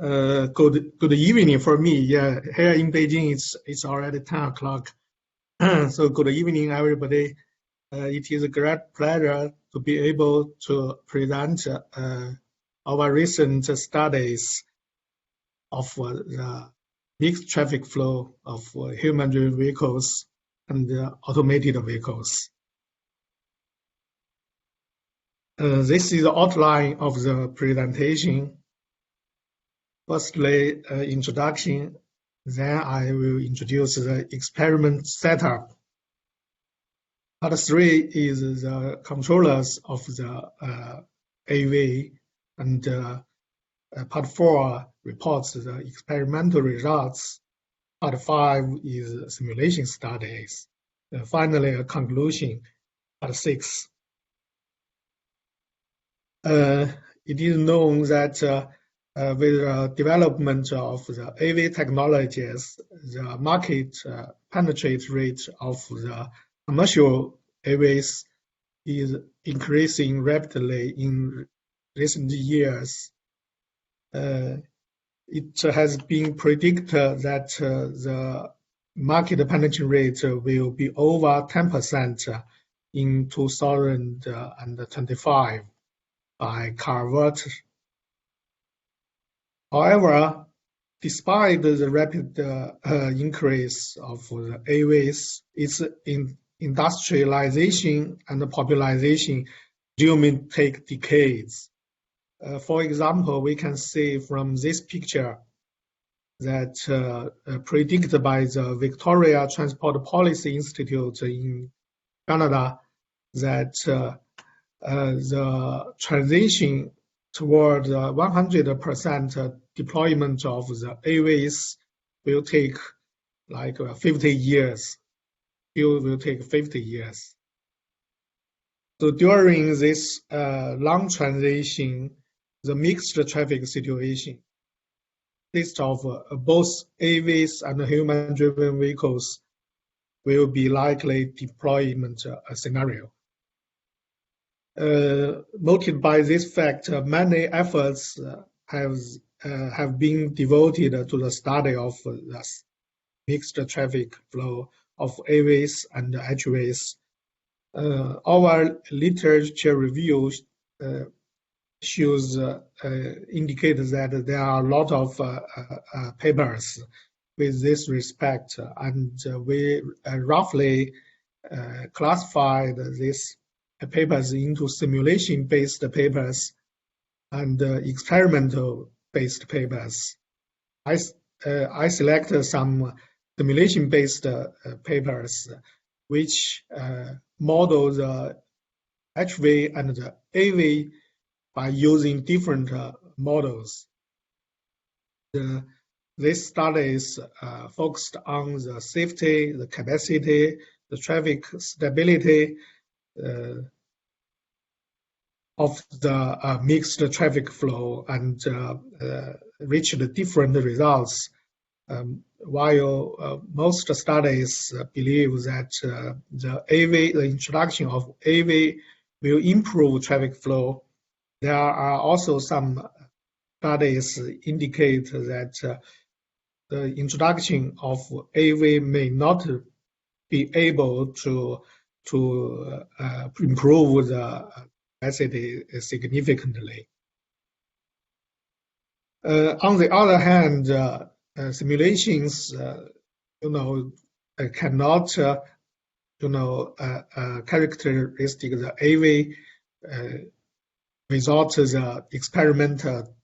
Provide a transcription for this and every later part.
Good evening for me. Yeah, here in Beijing, it's already 10 o'clock. So good evening, everybody. It is a great pleasure to be able to present our recent studies of the mixed traffic flow of human-driven vehicles and automated vehicles. This is the outline of the presentation. Firstly, introduction, then I will introduce the experiment setup. Part 3 is the controllers of the AV, and Part 4 reports the experimental results. Part 5 is simulation studies. Finally, a conclusion, Part 6. It is known that with the development of the AV technologies, the market penetration rate of the commercial AVs is increasing rapidly in recent years. It has been predicted that the market penetration rate will be over 10% in 2025 by Carvert. However, despite the rapid increase of the AVs, its industrialization and popularization still may take decades. For example, we can see from this picture that predicted by the Victoria Transport Policy Institute in Canada that the transition toward 100% deployment of the AVs will take like 50 years. It will take 50 years. So during this long transition, the mixed traffic situation consists of both AVs and human-driven vehicles will be likely deployment scenario. Motivated by this fact, many efforts have been devoted to the study of the mixed traffic flow of AVs and HVs. Our literature review indicates that there are a lot of papers with this respect, and we roughly classified these papers into simulation-based papers and experimental-based papers. I selected some simulation-based papers which model the HV and the AV by using different models. These studies focused on the safety, the capacity, the traffic stability of the mixed traffic flow and reached different results. While most studies believe that the introduction of AV will improve traffic flow, there are also some studies indicate that the introduction of AV may not be able to improve the capacity significantly. On the other hand, simulations, cannot, characteristic the AV without the experimental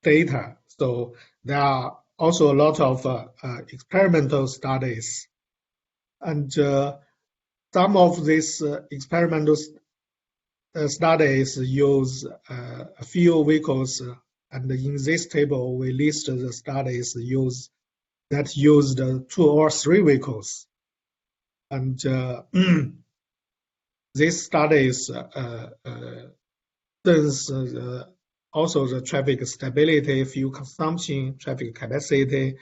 data. So there are also a lot of experimental studies, and some of these experimental studies use a few vehicles, and in this table we list the studies that used 2 or 3 vehicles. And these studies also the traffic stability, fuel consumption, traffic capacity,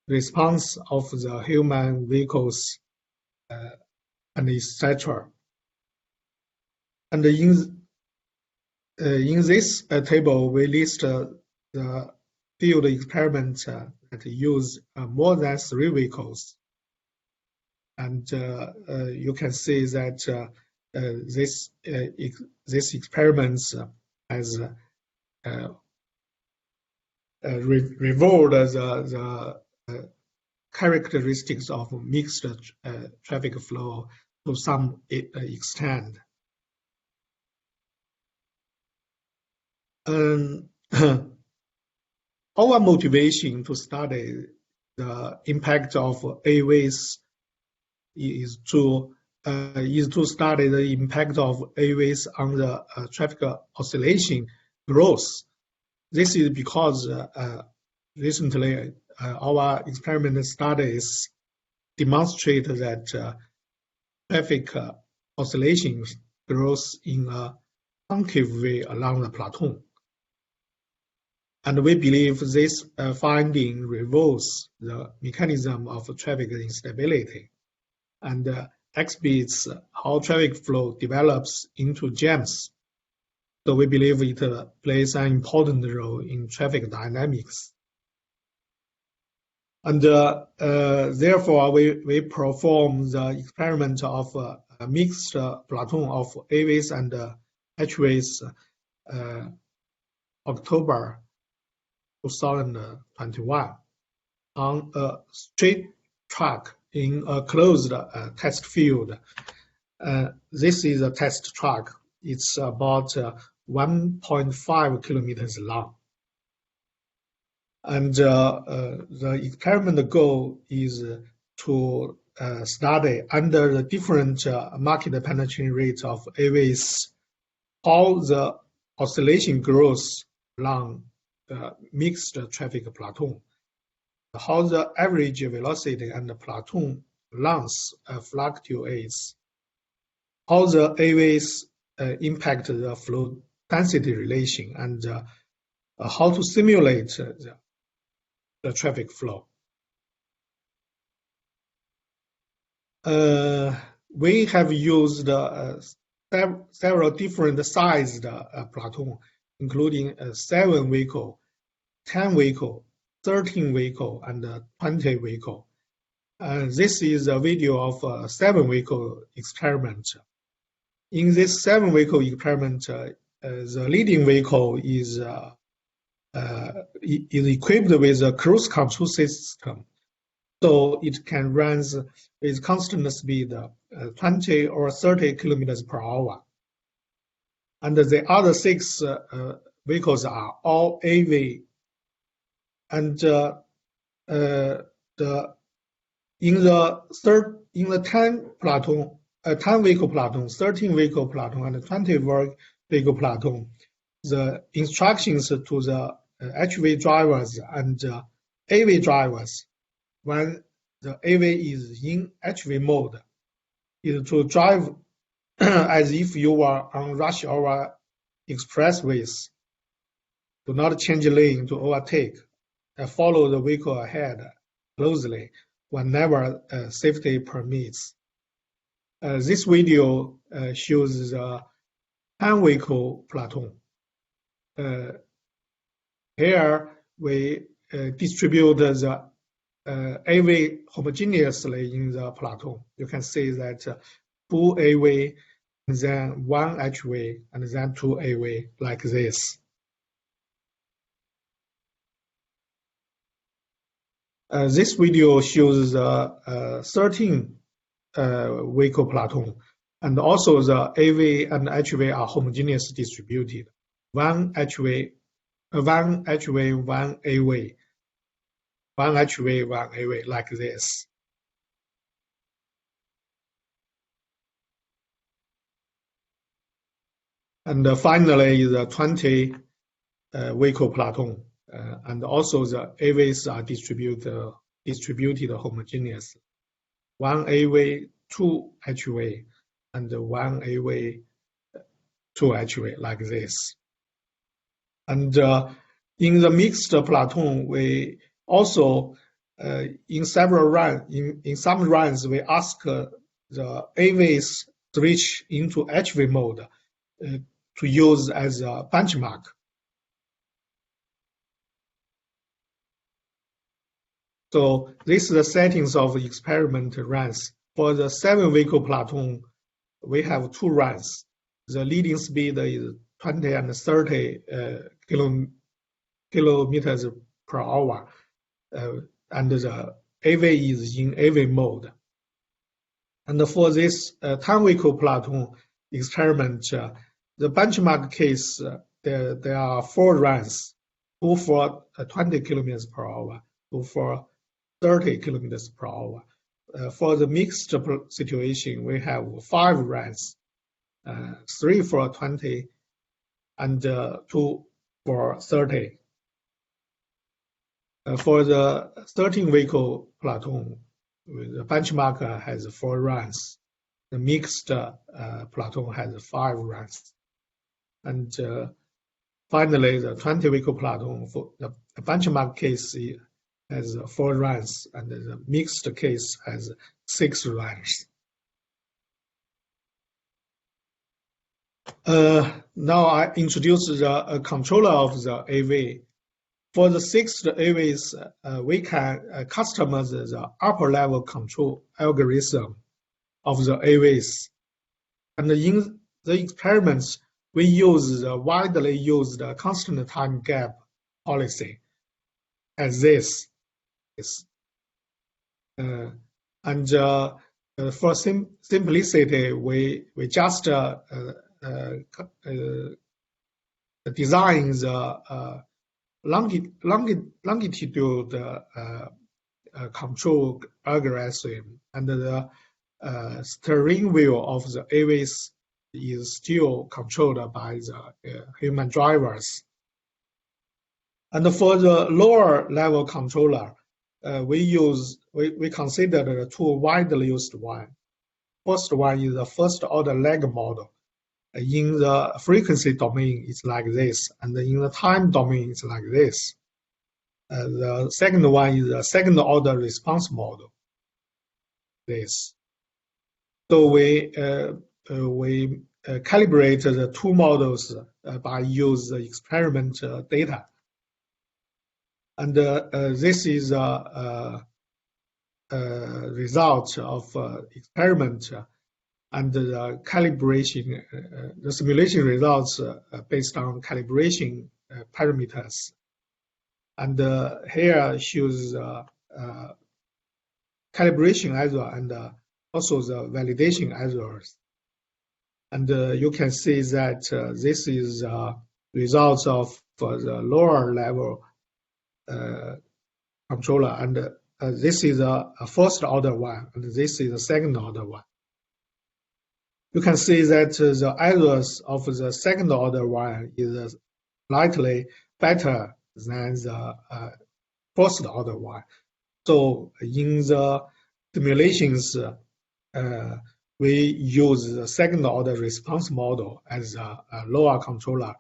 response of the human vehicles, and etc. And in this table, we list the field experiment that use more than 3 vehicles. And you can see that this experiments has revealed the characteristics of mixed traffic flow to some extent. Our motivation to study the impact of AVs is to study the impact of AVs on the traffic oscillation growth. This is because recently our experimental studies demonstrate that traffic oscillations grows in a concave way along the plateau. And we believe this finding reveals the mechanism of traffic instability and exhibits how traffic flow develops into jams. So we believe it plays an important role in traffic dynamics. And therefore, we perform the experiment of a mixed platoon of AVs and HVs October 2021 on a straight track in a closed test field. This is a test track. It's about 1.5 kilometers long. And the experiment goal is to study under the different market penetration rates of AVs, how the oscillation grows along the mixed traffic plateau, how the average velocity and the plateau length fluctuates, how the AVs impact the flow density relation, and how to simulate the traffic flow. We have used several different sized plateau, including 7 vehicle, 10 vehicle, 13 vehicle, and 20 vehicle. This is a video of a 7 vehicle experiment. In this 7 vehicle experiment, the leading vehicle is equipped with a cruise control system, so it can run with constant speed 20 or 30 kilometers per hour. And the other 6 vehicles are all AV. And in the 10 platoon, 10 vehicle platoon, 13 vehicle platoon, and 20 vehicle platoon, the instructions to the HV drivers and AV drivers when the AV is in HV mode is to drive as if you were on rush hour expressways. Do not change lane to overtake. Follow the vehicle ahead closely whenever safety permits. This video shows the 10 vehicle platoon. Here we distribute the AV homogeneously in the platoon. You can see that full AV, then 1 HV, and then 2 AV like this. This video shows the 13 vehicle platoon, and also the AV and HV are homogeneous distributed. 1 HV, 1 HV, 1 AV, 1 HV, 1 AV like this. And finally, the 20 vehicle platoon, and also the AVs are distributed homogeneous. 1 AV, 2 HV, and 1 AV, 2 HV like this. And in the mixed platoon, we also in some runs we ask the AVs switch into HV mode to use as a benchmark. So this is the settings of experiment runs. For the 7-vehicle Platon, we have 2 runs. The leading speed is 20 and 30 kilometers per hour, and the AV is in AV mode. And for this 10-vehicle Platon experiment, the benchmark case, there are 4 runs, 2 for 20 kilometers per hour, 2 for 30 kilometers per hour. For the mixed situation, we have 5 runs, 3 for 20 and 2 for 30. For the 13-vehicle Platon, the benchmark has 4 runs. The mixed Platon has 5 runs. And finally, the 20-vehicle Platon, for the benchmark case has 4 runs, and the mixed case has 6 runs. Now I introduce the controller of the AV. For the 6 AVs, we can customize the upper level control algorithm of the AVs. And in the experiments, we use the widely used constant time gap policy as this. And for simplicity, we just design the longitude control algorithm, and the steering wheel of the AVs is still controlled by the human drivers. And for the lower level controller, we consider the 2 widely used ones. First one is the first order lag model. In the frequency domain, it's like this, and in the time domain, it's like this. The second one is the second order response model. This. So we calibrate the 2 models by use the experiment data. And this is a result of experiment, and the calibration, the simulation results based on calibration parameters. And here shows calibration as well, and also the validation as well. And you can see that this is results of the lower level controller, and this is a first order one, and this is a second order one. You can see that the errors of the second order one is slightly better than the first order one. So in the simulations, we use the second order response model as a lower controller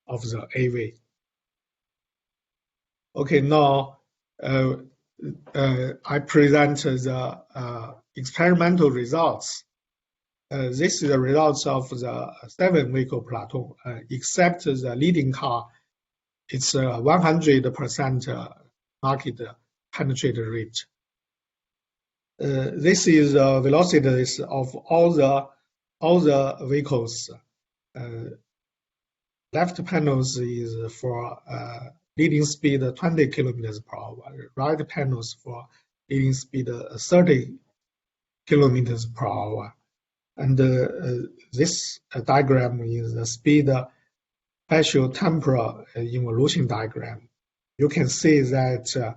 of the AV. Okay, now I present the experimental results. This is the results of the 7-vehicle Platon, except the leading car, it's 100% market penetration rate. This is the velocities of all the vehicles. Left panels is for leading speed 20 kilometers per hour. Right panels for leading speed 30 kilometers per hour. And this diagram is the speed spatial temporal evolution diagram. You can see that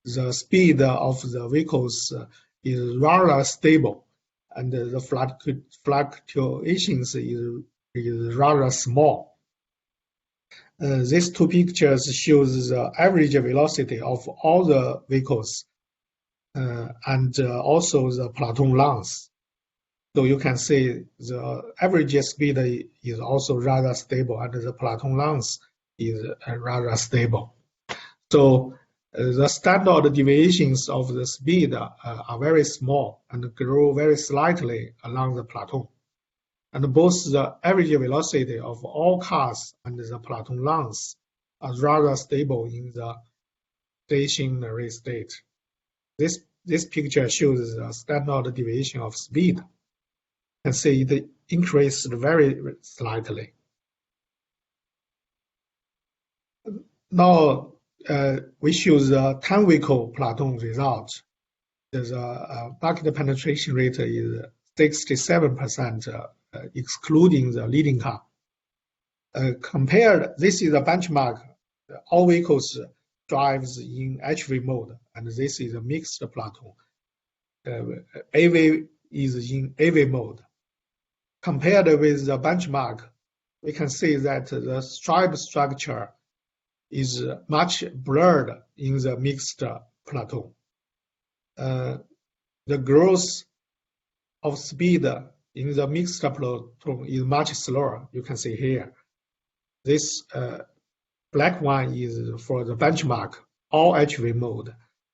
the speed of the vehicles is rather stable, and the fluctuations is rather small. These 2 pictures shows the average velocity of all the vehicles and also the Platon length. So you can see the average speed is also rather stable, and the Platon length is rather stable. So the standard deviations of the speed are very small and grow very slightly along the Platon. And both the average velocity of all cars and the Platon length are rather stable in the stationary state. This picture shows the standard deviation of speed. You can see it increased very slightly. Now we show the 10-vehicle plateau result. The market penetration rate is 67%, excluding the leading car. This is a benchmark. All vehicles drives in HV mode, and this is a mixed plateau. AV is in AV mode. Compared with the benchmark, we can see that the stripe structure is much blurred in the mixed plateau. The growth of speed in the mixed plateau is much slower. You can see here. This black one is for the benchmark, all HV mode,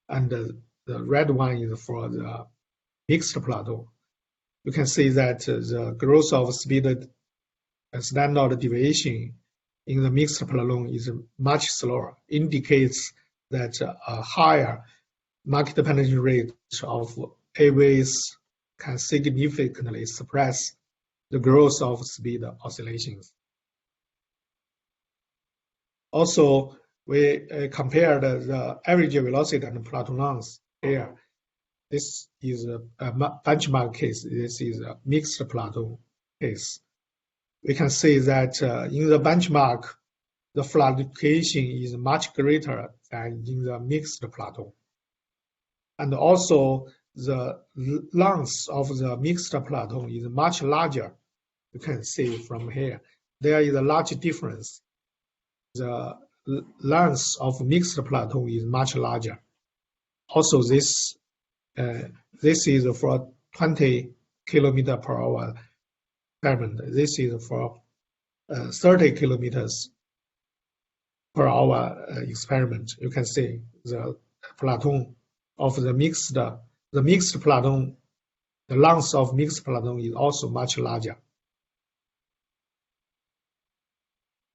and the red one is for the mixed plateau. You can see that the growth of speed standard deviation in the mixed plateau is much slower, indicates that a higher market penetration rate of AVs can significantly suppress the growth of speed oscillations. Also, we compared the average velocity and plateau length here. This is a benchmark case. This is a mixed plateau case. We can see that in the benchmark, the fluctuation is much greater than in the mixed plateau. And also, the length of the mixed plateau is much larger. You can see from here. There is a large difference. The length of mixed plateau is much larger. Also, this is for 20 km per hour experiment. This is for 30 kilometers per hour experiment. You can see the plateau of the mixed plateau, the length of mixed plateau is also much larger.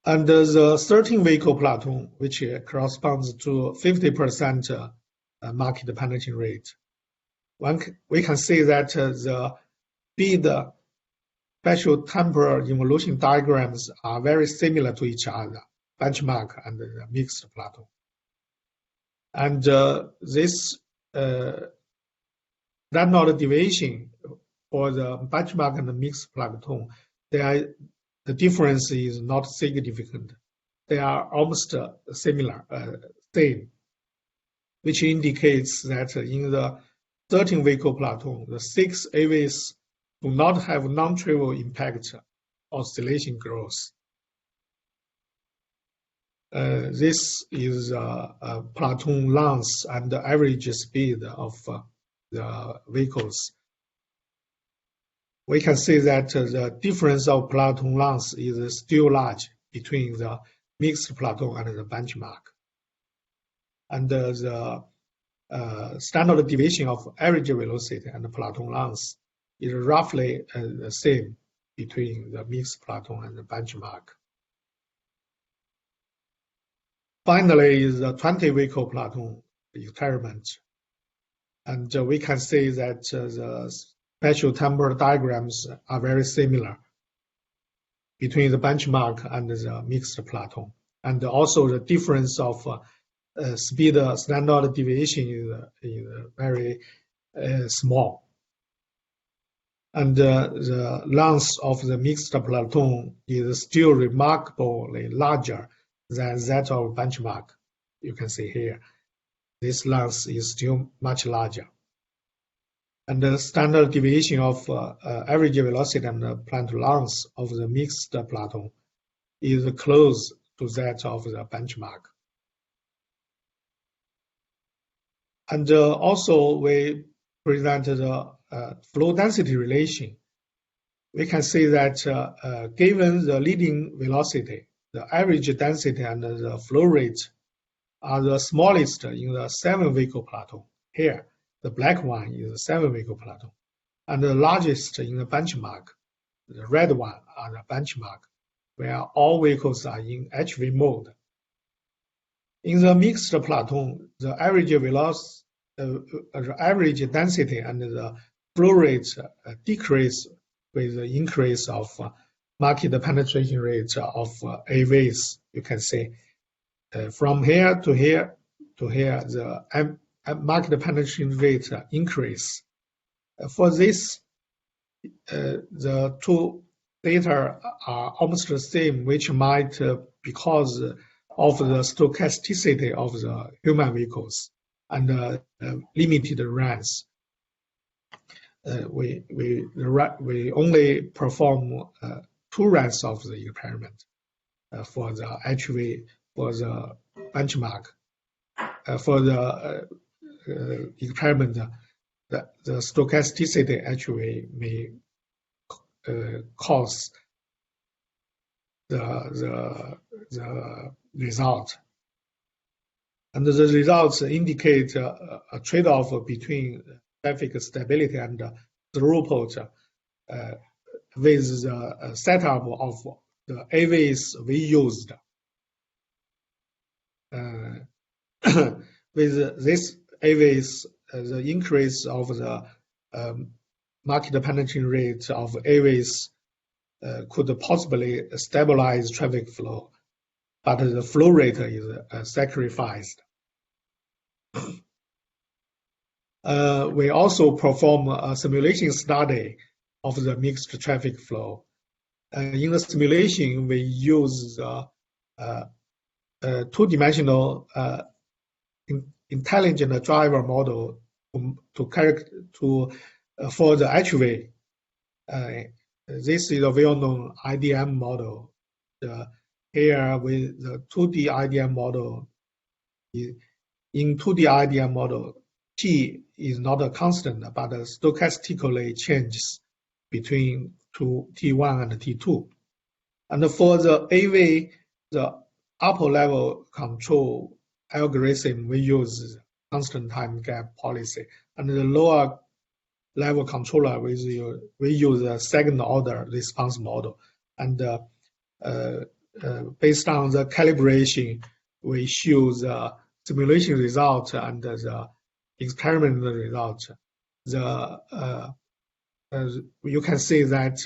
And the 13-vehicle plateau, which corresponds to 50% market penetration rate, we can see that the speed spatial temporal involution diagrams are very similar to each other, benchmark and the mixed plateau. And this standard deviation for the benchmark and the mixed plateau, the difference is not significant. They are almost similar, same, which indicates that in the 13-vehicle plateau, the 6 AVs do not have non-trivial impact oscillation growth. This is plateau length and the average speed of the vehicles. We can see that the difference of plateau length is still large between the mixed plateau and the benchmark. And the standard deviation of average velocity and the plateau length is roughly the same between the mixed plateau and the benchmark. Finally, is the 20-vehicle plateau experiment. And we can see that the spatial temporal diagrams are very similar between the benchmark and the mixed plateau. And also the difference of speed standard deviation is very small. And the length of the mixed plateau is still remarkably larger than that of benchmark. You can see here, this length is still much larger. And the standard deviation of average velocity and the plateau length of the mixed plateau is close to that of the benchmark. And also we presented the flow density relation. We can see that given the leading velocity, the average density and the flow rate are the smallest in the 7-vehicle plateau. Here, the black one is the 7-vehicle plateau, and the largest in the benchmark, the red one are the benchmark, where all vehicles are in HV mode. In the mixed plateau, the average the average density and the flow rate decrease with the increase of market penetration rate of AVs. You can see from here to here to here, the market penetration rate increase. For this, the two data are almost the same, which might because of the stochasticity of the human vehicles and limited runs. We only perform 2 runs of the experiment for the HV, for the benchmark. For the experiment, the stochasticity actually may cause the result. And the results indicate a trade-off between traffic stability and throughput with the setup of the AVs we used. With this AVs, the increase of the market penetration rate of AVs could possibly stabilize traffic flow, but the flow rate is sacrificed. We also perform a simulation study of the mixed traffic flow. In the simulation, we use two-dimensional intelligent driver model for the HV. This is a well-known IDM model. Here with the 2D IDM model, in 2D IDM model, T is not a constant, but stochastically changes between T1 and T2. And for the AV, the upper level control algorithm, we use constant time gap policy. And the lower level controller, we use a second order response model. And based on the calibration, we show the simulation result and the experiment result. You can see that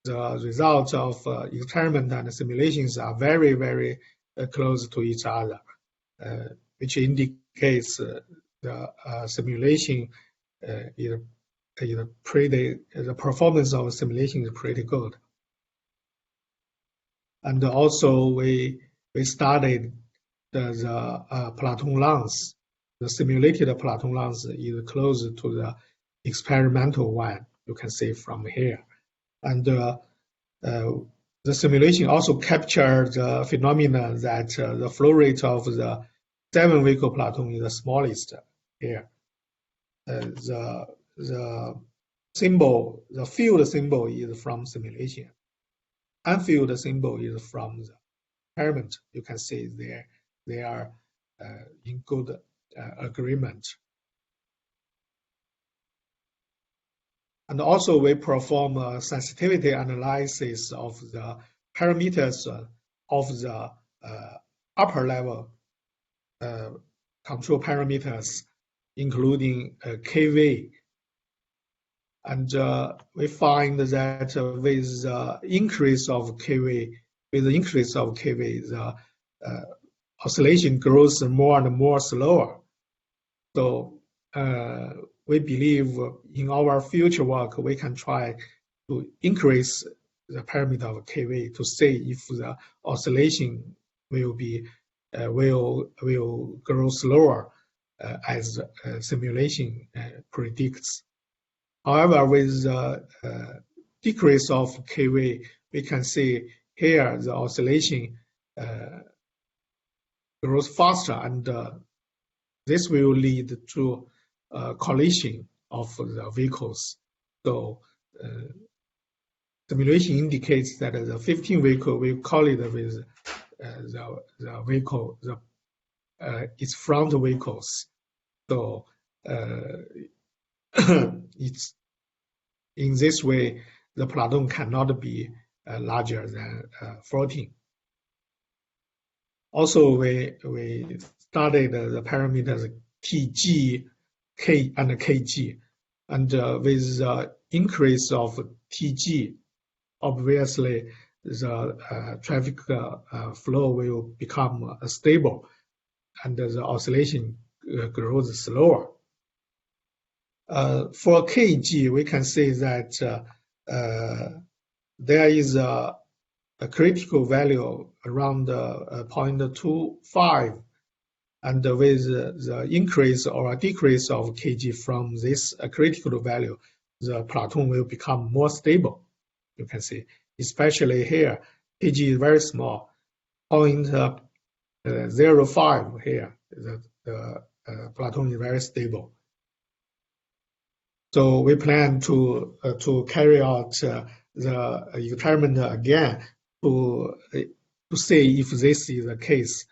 the results of experiment and simulations are very, very close to each other, which indicates the simulation the performance of simulation is pretty good. And also we studied the Platon length. The simulated Platon length is close to the experimental one. You can see from here. And the simulation also captured the phenomena that the flow rate of the 7-vehicle Platon is the smallest here. The symbol, the field symbol is from simulation. Unfilled symbol is from the experiment. You can see they are in good agreement. And also we perform a sensitivity analysis of the parameters of the upper level control parameters, including KV. And we find that with the increase of KV, the oscillation grows more and more slower. So we believe in our future work, we can try to increase the parameter of KV to see if the oscillation will grow slower as simulation predicts. However, with the decrease of KV, we can see here the oscillation grows faster, and this will lead to collision of the vehicles. So simulation indicates that the 15 vehicle will collide with the vehicle, its front vehicles. So it's in this way the Platon cannot be larger than 14. Also, we studied the parameters TG K and Kg. And with the increase of Tg, obviously the traffic flow will become stable and the oscillation grows slower. For Kg, we can say that there is a critical value around 0.25, and with the increase or decrease of Kg from this critical value, the plateau will become more stable. You can see, especially here, Kg is very small, 0.05 here. The plateau is very stable. So we plan to carry out the experiment again to see if this is the case.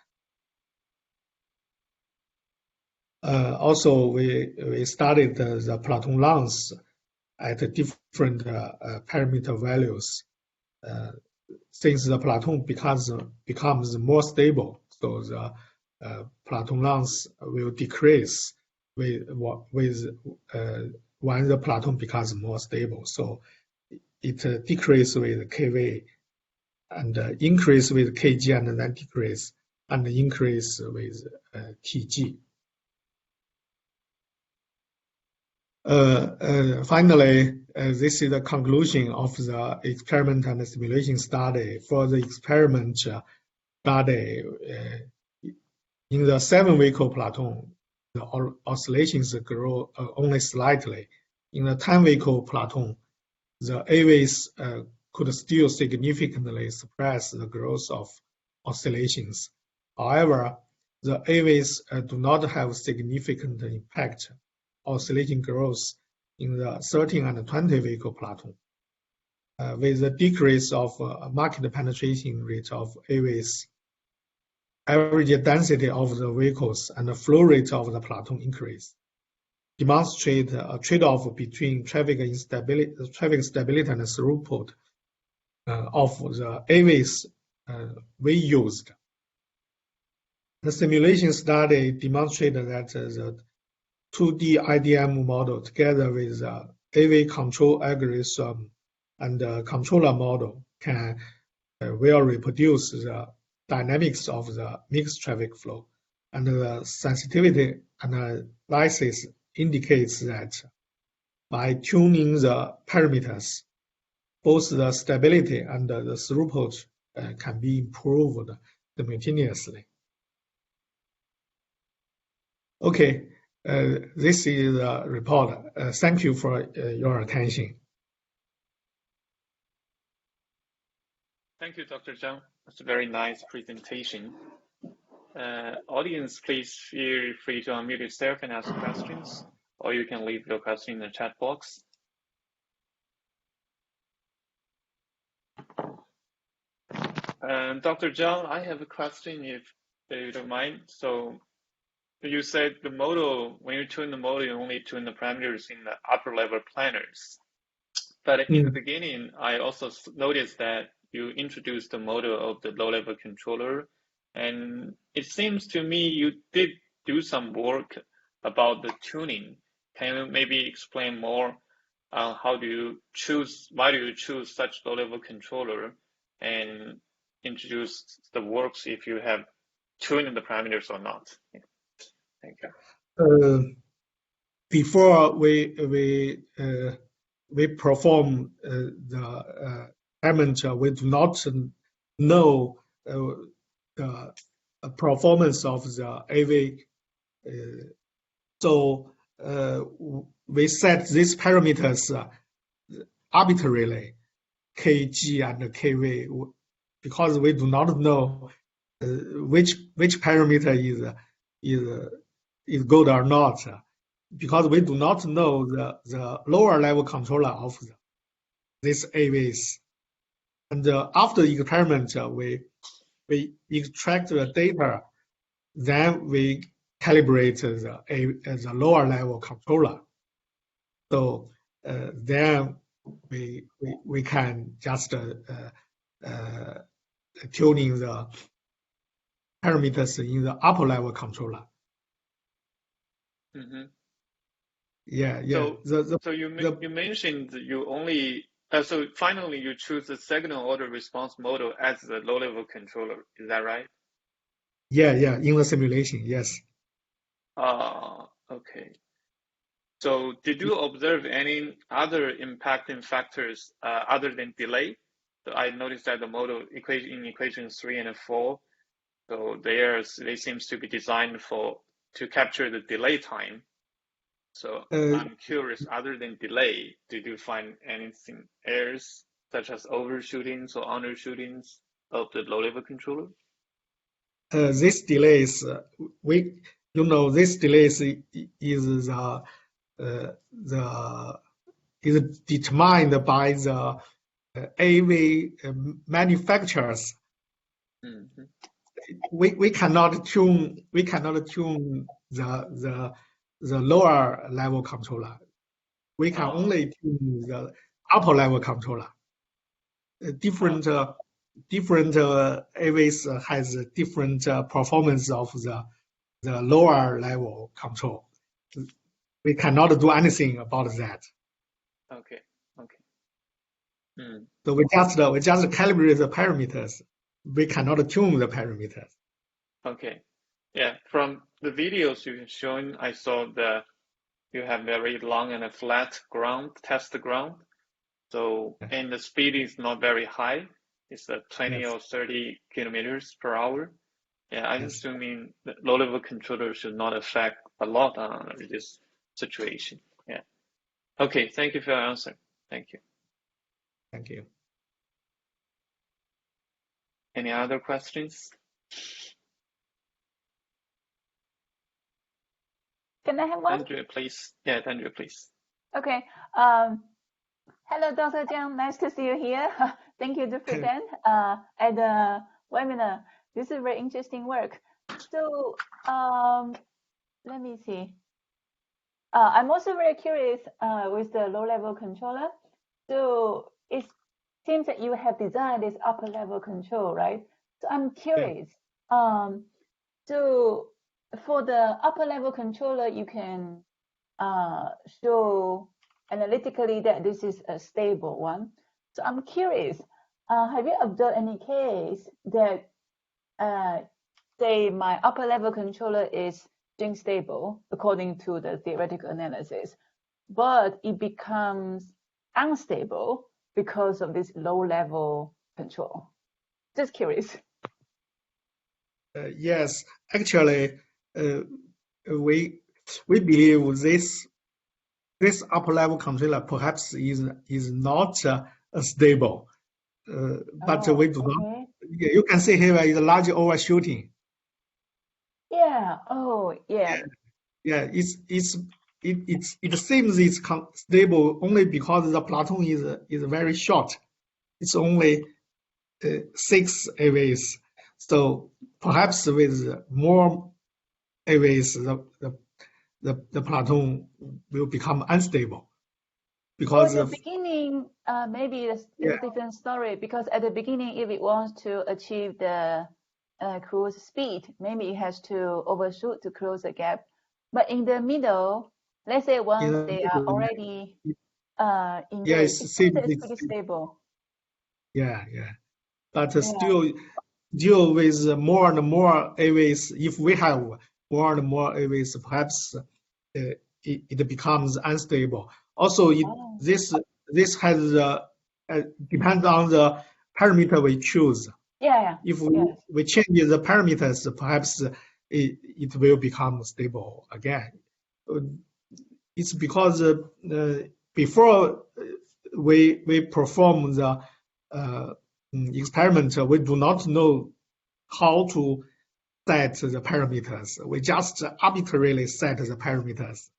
Also, we studied the plateau lengths at different parameter values. Since the plateau becomes more stable, so the plateau length will decrease with when the plateau becomes more stable. So it decreases with Kv and increase with Kg and then decrease and increase with Tg. Finally, this is the conclusion of the experiment and the simulation study. For the experiment study, in the 7-vehicle plateau, the oscillations grow only slightly. In the 10-vehicle plateau, the AVs could still significantly suppress the growth of oscillations. However, the AVs do not have significant impact oscillation growth in the 13 and 20 vehicle plateau. With the decrease of market penetration rate of AVs, average density of the vehicles and the flow rate of the plateau increase, demonstrate a trade-off between traffic stability and throughput of the AVs we used. The simulation study demonstrated that the 2D IDM model together with the AV control algorithm and the controller model can well reproduce the dynamics of the mixed traffic flow. And the sensitivity analysis indicates that by tuning the parameters, both the stability and the throughput can be improved simultaneously. Okay. This is the report. Thank you for your attention. Thank you, Dr. Jiang. That's a very nice presentation. Audience, please feel free to unmute yourself and ask questions, or you can leave your question in the chat box. Dr. Jiang, I have a question if you don't mind. So you said the model, when you tune the model, you only tune the parameters in the upper level planners. But in the beginning, I also noticed that you introduced the model of the low level controller. And it seems to me you did do some work about the tuning. Can you maybe explain more on why do you choose such low level controller and introduce the works if you have tuned the parameters or not? Yeah. Thank you. Before we perform the experiment, we do not know the performance of the AV. So we set these parameters arbitrarily, Kg and Kv, because we do not know which parameter is good or not, because we do not know the lower level controller of these AVs. And after the experiment, we extract the data, then we calibrate the lower level controller. So then we can just tuning the parameters in the upper level controller. Yeah. So you mentioned you only so finally you choose the second order response model as the low level controller. Is that right? Yeah. In the simulation, yes. Okay. So did you observe any other impacting factors other than delay? So I noticed that the model equation in equation 3 and 4, so they seems to be designed to capture the delay time. So I'm curious, other than delay, did you find anything else, such as overshootings or undershootings of the low-level controller? This delays, this delays is determined by the AV manufacturers. Mm-hmm. We cannot tune the lower level controller. We can only tune the upper level controller. Different AVs has different performance of the lower level control. We cannot do anything about that. Okay. So we just calibrate the parameters. We cannot tune the parameters. Okay. Yeah. From the videos you've shown, I saw that you have very long and a flat ground, test ground. So, and the speed is not very high. It's 20 or 30 kilometers per hour. Yeah, I'm assuming the low-level controller should not affect a lot on this situation. Yeah. Okay, thank you for your answer. Thank you. Thank you. Any other questions? Can I have one? Andrea, please. Yeah, Andrea, please. Okay. Hello, Dr. Jiang. Nice to see you here. Thank you to present at the webinar. This is very interesting work. So let me see. I'm also very curious with the low-level controller. So it seems that you have designed this upper-level control, right? So I'm curious. So for the upper-level controller, you can show analytically that this is a stable one. So I'm curious, have you observed any case that, say, my upper level controller is string stable according to the theoretical analysis, but it becomes unstable because of this low level control? Just curious. Yes, actually, we believe this upper level controller perhaps is not stable, but we do not. You can see here is a large overshooting. Yeah. Oh, yeah. Yeah. It seems it's stable only because the plateau is very short. It's only 6 AVs. So perhaps with more AVs, the plateau will become unstable. Because at the beginning, maybe it's a different story, because at the beginning, if it wants to achieve the cruise speed, maybe it has to overshoot to close the gap. But in the middle, let's say once they are already engaged, it's pretty stable. Yeah. But still deal with more and more AVs. If we have more and more AVs, perhaps it becomes unstable. Also, this has depends on the parameter we choose. Yeah. If we change the parameters, perhaps it will become stable again. It's because before we perform the experiment, we do not know how to set the parameters. We just arbitrarily set the parameters.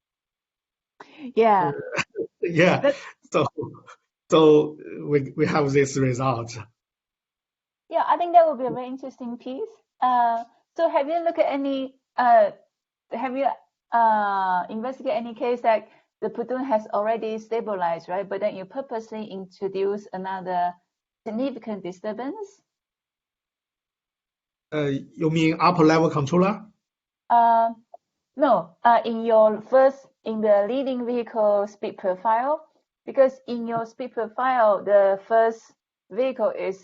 Yeah. Yeah. So we have this result. Yeah, I think that would be a very interesting piece. So have you looked at any? Have you investigated any case that the platoon has already stabilized, right? But then you purposely introduce another significant disturbance? You mean upper level controller? No. In your first in the leading vehicle speed profile, because in your speed profile, the first vehicle is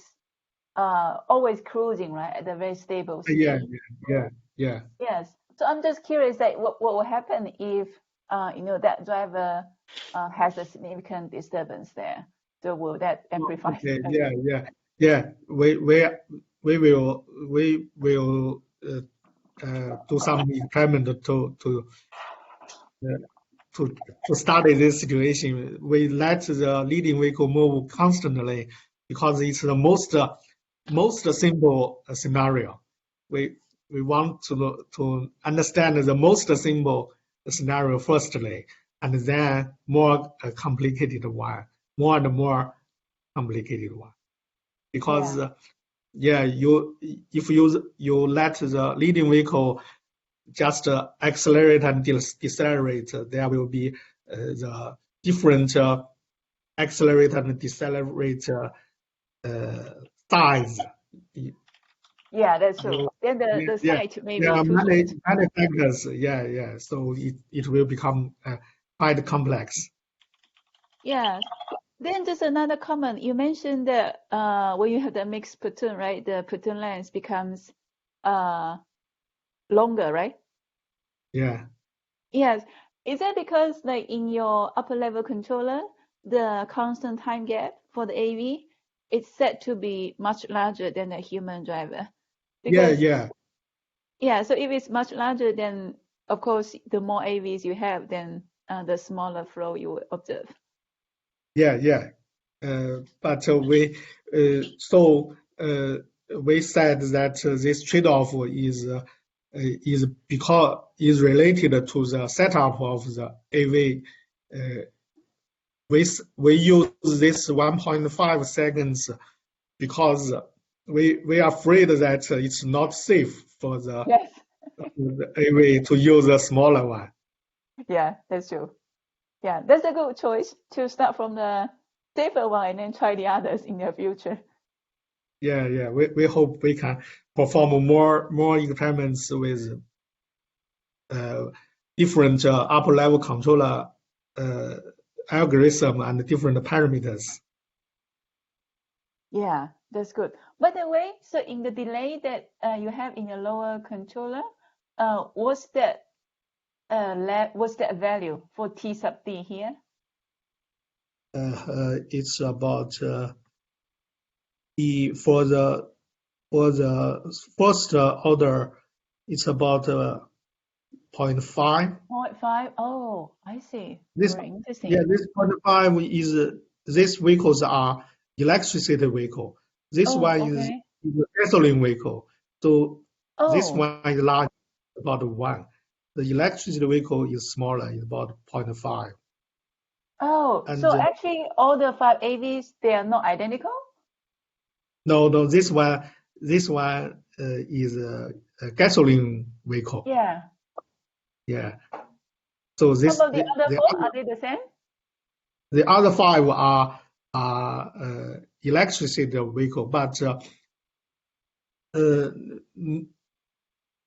always cruising, right, at a very stable speed. Yeah. Yes. So I'm just curious that what will happen if that driver has a significant disturbance there. So will that amplify? Okay. Yeah. We will do some experiment to study this situation. We let the leading vehicle move constantly because it's the most simple scenario. We want to understand the most simple scenario firstly, and then more complicated one, more and more complicated one. Because if you let the leading vehicle just accelerate and decelerate, there will be the different accelerate and decelerate size. Yeah, that's true. Then the site may be there are too many short. factors. So it will become quite complex. Yeah. Then just another comment. You mentioned that when you have the mixed platoon, right, the platoon length becomes longer, right? Yeah. Yes. Is that because like in your upper level controller, the constant time gap for the AV it's set to be much larger than a human driver? Because yeah, so if it's much larger, then of course the more AVs you have, then the smaller flow you will observe. Yeah. But we said that this trade-off is related to the setup of the AV. We use this 1.5 seconds because we are afraid that it's not safe for the AV to use a smaller one. Yeah, that's true. Yeah, that's a good choice to start from the safer one and then try the others in the future. Yeah. We hope we can perform more experiments with different upper level controller algorithm and different parameters. Yeah, that's good. By the way, so in the delay that you have in your lower controller, what's that value for T sub D here? It's about for the first order, it's about 0.5. 0.5. Oh, I see. This Very interesting. this 0.5 is these vehicles are electricity vehicle. This one is a gasoline vehicle. So this one is large, about 1. The electricity vehicle is smaller, is about 0.5. Oh, and so actually all the 5 AVs, they are not identical? No, this one is a gasoline vehicle. Yeah. So this. How about the other 4? Are they the same? The other 5 are electricity vehicle, but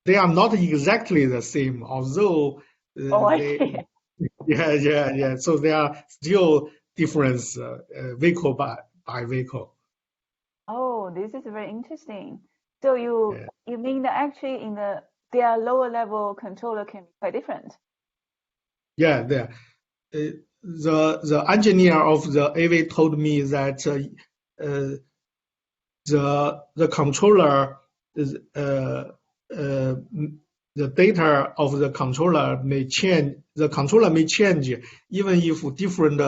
they are not exactly the same. Although yeah. So there are still difference vehicle by vehicle. Oh, this is very interesting. So you mean that actually in their lower level controller can be quite different? Yeah, the engineer of the AV told me that the controller is the data of the controller may change. The controller may change even if different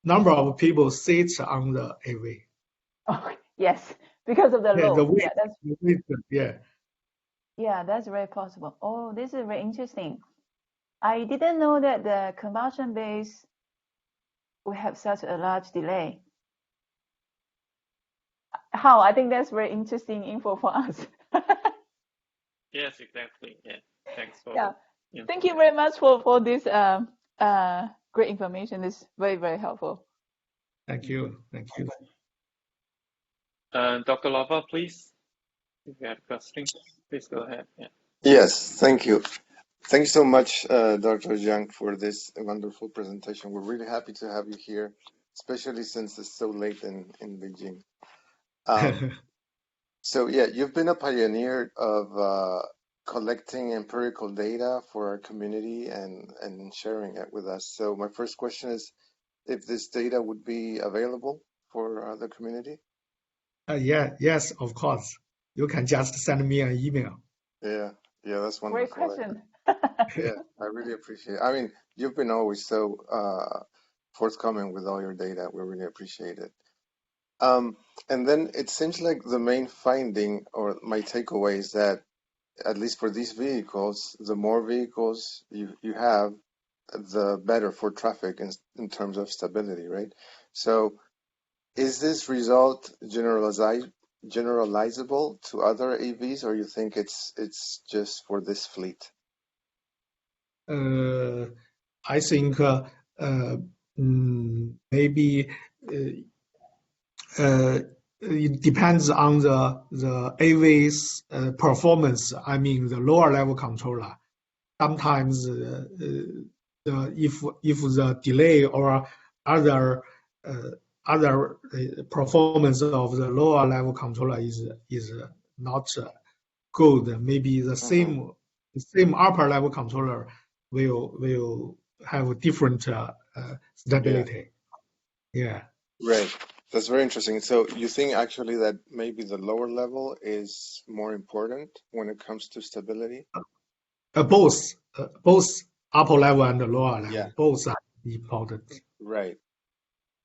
number of people sit on the AV. Oh, yes, because of the load. The weight, Yeah, that's very possible. Oh, this is very interesting. I didn't know that the combustion base will have such a large delay. How? I think that's very interesting info for us. Yes, exactly. Yeah. Thanks for Thank you very much for this great information. It's very, very helpful. Thank you. Dr. Lava, please. If you have questions, please go ahead. Yeah. Yes, thank you. Thank you so much, Dr. Jiang, for this wonderful presentation. We're really happy to have you here, especially since it's so late in Beijing. So yeah, you've been a pioneer of collecting empirical data for our community and sharing it with us. So my first question is if this data would be available for the community? Yes, of course. You can just send me an email. Yeah, that's Great wonderful. question. Yeah, I really appreciate it. I mean, you've been always so forthcoming with all your data. We really appreciate it. And then it seems like the main finding or my takeaway is that at least for these vehicles, the more vehicles you have, the better for traffic in terms of stability, right? So is this result generalizable to other AVs, or you think it's just for this fleet? I think maybe it depends on the AV's performance. I mean, the lower level controller. Sometimes if the delay or other performance of the lower level controller is not good, maybe the same upper level controller will have different stability. Yeah. Right. That's very interesting. So you think actually that maybe the lower level is more important when it comes to stability? Both upper level and the lower level, Yeah. both are important. Right.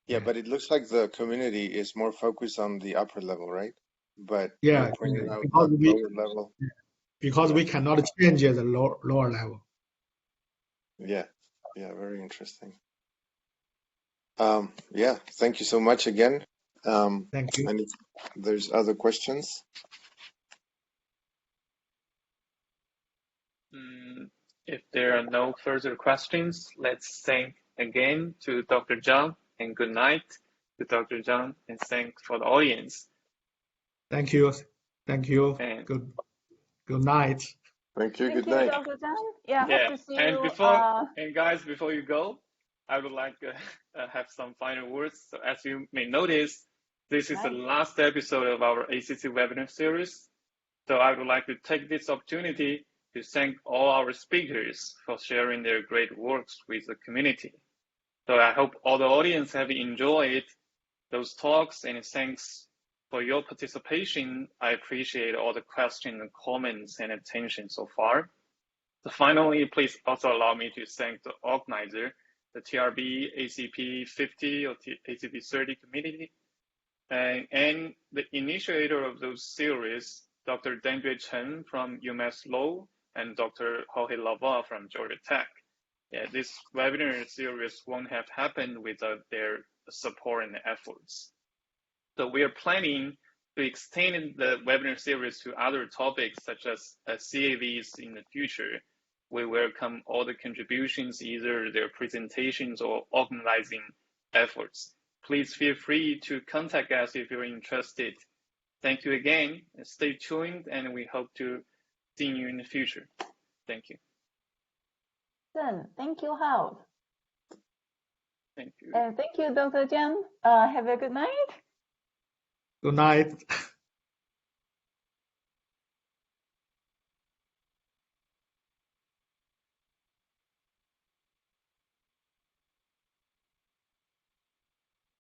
Yeah, but it looks like the community is more focused on the upper level, right? But you're pointing out that lower level. Because we cannot change the lower level. Yeah, very interesting. Yeah, thank you so much again. Thank you. And if there's other questions. If there are no further questions, let's thank again to Dr. Jiang and good night to Dr. Jiang and thanks for the audience. Thank you. And good night. Thank you. Thank Good you, night. Dr. Zhang. Yeah, yeah, hope to see and you. guys, before you go, I would like to have some final words. So as you may notice, this is the last episode of our ACC webinar series. So I would like to take this opportunity to thank all our speakers for sharing their great works with the community. So I hope all the audience have enjoyed those talks, and thanks for your participation. I appreciate all the questions and comments and attention so far. So finally, please also allow me to thank the organizer, the TRB ACP 50 or ACP 30 community, and the initiator of those series, Dr. Dengui Chen from UMass Lowell and Dr. Jorge Lava from Georgia Tech. Yeah, this webinar series won't have happened without their support and efforts. So we are planning to extend the webinar series to other topics such as CAVs in the future. We welcome all the contributions, either their presentations or organizing efforts. Please feel free to contact us if you're interested. Thank you again. Stay tuned, and we hope to see you in the future. Thank you. Thank you, Hao. Thank you. And thank you, Dr. Jiang. Have a good night. Good night.